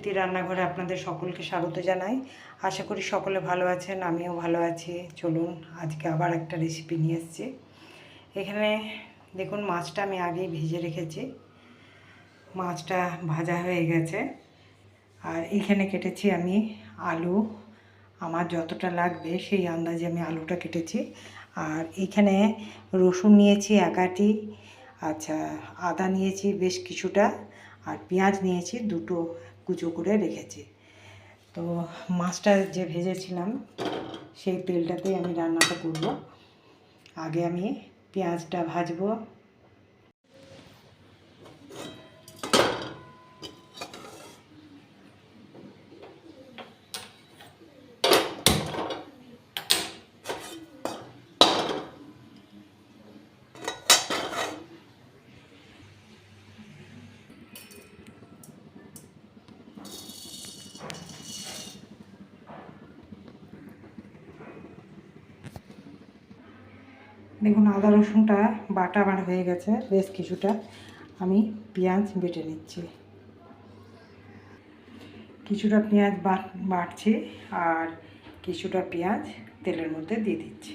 প্রীতি রান্নাঘরে আপনাদের সকলকে স্বাগত জানাই। আশা করি সকলে ভালো আছেন, আমিও ভালো আছি। চলুন আজকে আবার একটা রেসিপি নিয়ে এসেছি। এখানে দেখুন মাছটা আমি আগেই ভেজে রেখেছি, মাছটা ভাজা হয়ে গেছে। আর এখানে কেটেছি আমি আলু, আমার যতটা লাগবে সেই আন্দাজে আমি আলুটা কেটেছি। আর এখানে রসুন নিয়েছি এক আটি, আচ্ছা আদা নিয়েছি বেশ কিছুটা, আর পেঁয়াজ নিয়েছি দুটো কুচো করে রেখেছি। তো মাছটা যে ভেজেছিলাম সেই তেলটাতেই আমি রান্নাটা করব। আগে আমি পেঁয়াজটা ভাজবো। দেখুন আদা রসুনটা বাটা আমার হয়ে গেছে বেশ কিছুটা। আমি পেঁয়াজ বেটে নিচ্ছি, কিছুটা পেঁয়াজ বাটছি আর কিছুটা পেঁয়াজ তেলের মধ্যে দিয়ে দিচ্ছি।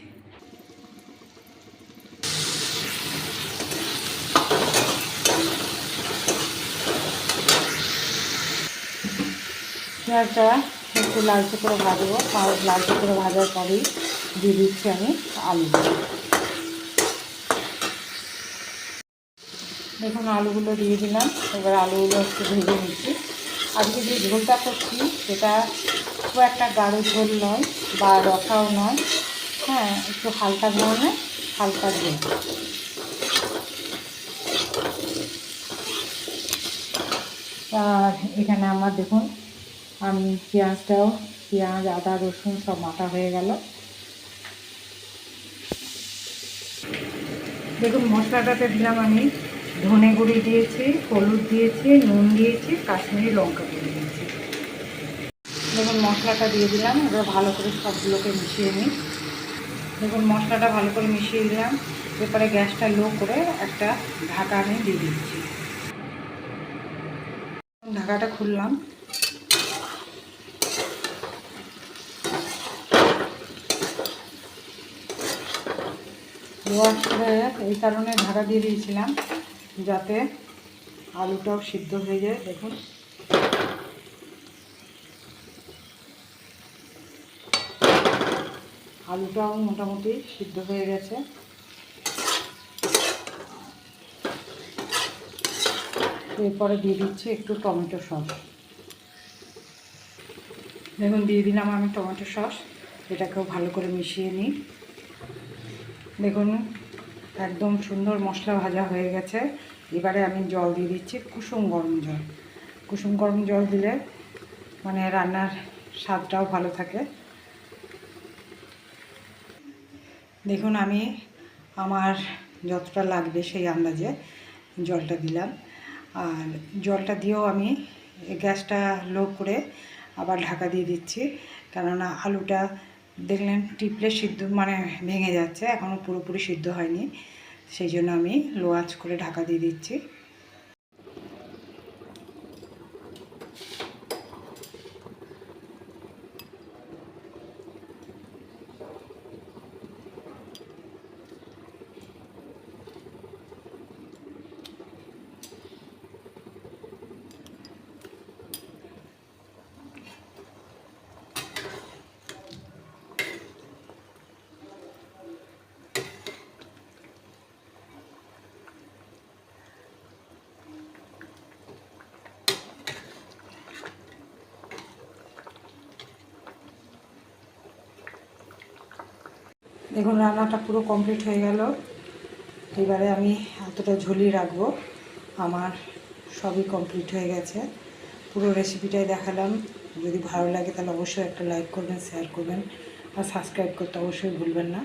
পেঁয়াজটা একটু লালচে করে ভাজবো, আর লালচে করে ভাজার পরেই দিয়ে দিচ্ছি আমি আলুগুলো। দেখুন আলুগুলো দিয়ে দিলাম, এবার আলুগুলো একটু ভেজে নিচ্ছি। আজকে যে ঝোলটা করছি সেটা খুব একটা গাঢ় ঝোল নয় বা রসাও নয়, হ্যাঁ একটু হালকা ধরনের হালকা ঝোল। আর এখানে আমার দেখুন আমি পেঁয়াজ আদা রসুন সব বাটা হয়ে গেল। দেখুন মশলাটাতে দিলাম আমি ধনে গুঁড়ি দিয়েছি, হলুদ দিয়েছি, নুন দিয়েছি, কাশ্মীরি লঙ্কা গুঁড়ি দিয়েছি। দেখুন মশলাটা দিয়ে দিলাম, এবার ভালো করে সবগুলোকে মিশিয়ে নিই। দেখুন মশলাটা ভালো করে মিশিয়ে দিলাম, এরপরে গ্যাসটা লো করে একটা ঢাকা আমি দিয়ে দিচ্ছি। ঢাকাটা খুললাম, ওয়াশ করে এই কারণে ঢাকা দিয়ে দিয়েছিলাম যাতে আলুটাও সিদ্ধ হয়ে যায়। দেখুন আলুটাও মোটামুটি সিদ্ধ হয়ে গেছে। এরপরে দিয়ে দিচ্ছি একটু টমেটো সস। দেখুন দিয়ে দিলাম আমি টমেটো সস, এটাকেও ভালো করে মিশিয়ে নিই। দেখুন একদম সুন্দর মশলা ভাজা হয়ে গেছে। এবারে আমি জল দিয়ে দিচ্ছি, কুসুম গরম জল। কুসুম গরম জল দিলে মানে রান্নার স্বাদটাও ভালো থাকে। দেখুন আমি আমার যতটা লাগবে সেই আন্দাজে জলটা দিলাম। আর জলটা দিয়েও আমি গ্যাসটা লো করে আবার ঢাকা দিয়ে দিচ্ছি, কেননা আলুটা দেখলেন টিপলে সিদ্ধ মানে ভেঙে যাচ্ছে, এখনও পুরোপুরি সিদ্ধ হয়নি, সেই জন্য আমি লো আঁচ করে ঢাকা দিয়ে দিচ্ছি। দেখুন রান্নাটা পুরো কমপ্লিট হয়ে গেল। এবারে আমি এতটা ঝুলিয়ে রাখবো, আমার সবই কমপ্লিট হয়ে গেছে। পুরো রেসিপিটাই দেখালাম। যদি ভালো লাগে তাহলে অবশ্যই একটা লাইক করবেন, শেয়ার করবেন আর সাবস্ক্রাইব করতে অবশ্যই ভুলবেন না।